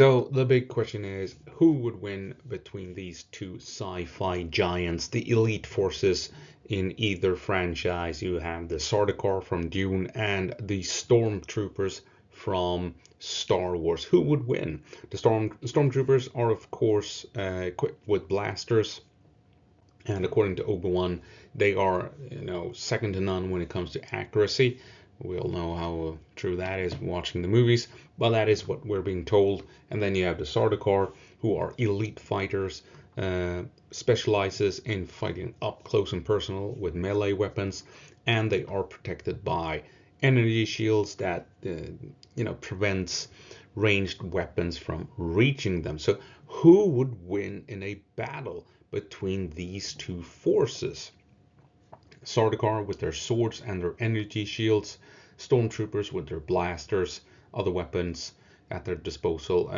So the big question is, who would win between these two sci-fi giants, the elite forces in either franchise? You have the Sardaukar from Dune and the Stormtroopers from Star Wars. Who would win? The Stormtroopers are, of course, equipped with blasters, and according to Obi-Wan, they are, second to none when it comes to accuracy. We all know how true that is watching the movies, but that is what we're being told. And then you have the Sardaukar, who are elite fighters, specializes in fighting up close and personal with melee weapons, and they are protected by energy shields that prevents ranged weapons from reaching them. So who would win in a battle between these two forces? Sardaukar with their swords and their energy shields, Stormtroopers with their blasters, other weapons at their disposal,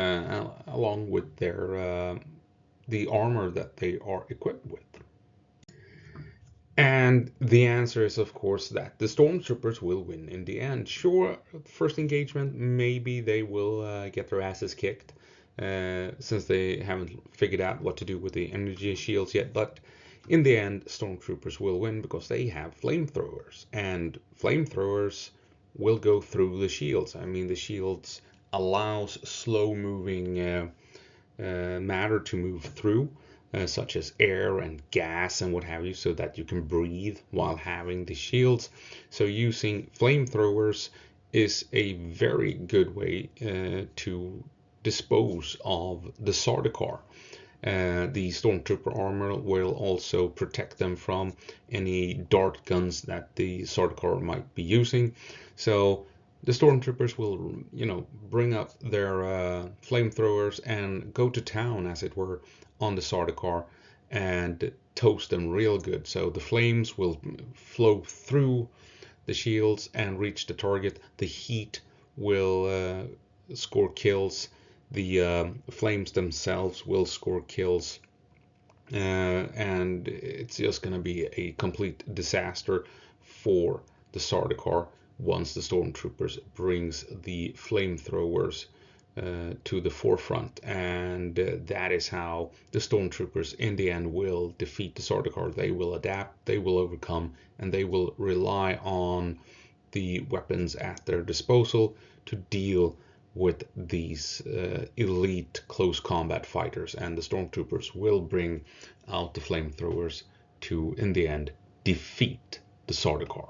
along with their the armor that they are equipped with. And the answer is, of course, that the Stormtroopers will win in the end. Sure, first engagement, maybe they will get their asses kicked, since they haven't figured out what to do with the energy shields yet. But in the end, Stormtroopers will win because they have flamethrowers, and flamethrowers will go through the shields. I mean, the shields allows slow-moving matter to move through, such as air and gas and what have you, so that you can breathe while having the shields. So using flamethrowers is a very good way to dispose of the Sardaukar. The Stormtrooper armor will also protect them from any dart guns that the Sardaukar might be using. So the Stormtroopers will, bring up their flamethrowers and go to town, as it were, on the Sardaukar and toast them real good. So the flames will flow through the shields and reach the target. The heat will score kills. The flames themselves will score kills. And it's just going to be a complete disaster for the Sardaukar once the Stormtroopers brings the flamethrowers to the forefront. And that is how the Stormtroopers in the end will defeat the Sardaukar. They will adapt, they will overcome, and they will rely on the weapons at their disposal to deal with these elite close combat fighters. And the Stormtroopers will bring out the flamethrowers to, in the end, defeat the Sardaukar.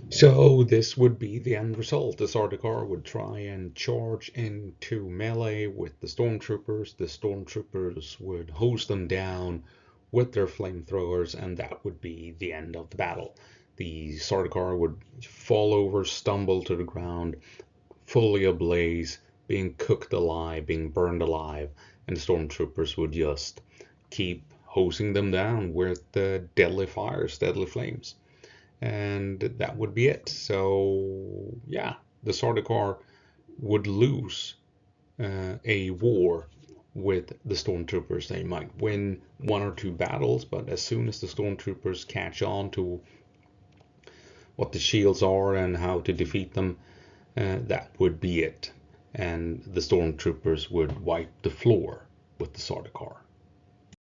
So this would be the end result. The Sardaukar would try and charge into melee with the Stormtroopers. The Stormtroopers would hose them down with their flamethrowers, and that would be the end of the battle. The Sardaukar would fall over, stumble to the ground, fully ablaze, being cooked alive, being burned alive, and the Stormtroopers would just keep hosing them down with the deadly fires, deadly flames. And that would be it. So yeah, the Sardaukar would lose a war with the Stormtroopers. They might win one or two battles, but as soon as the Stormtroopers catch on to what the shields are and how to defeat them, that would be it. And the Stormtroopers would wipe the floor with the Sardaukar.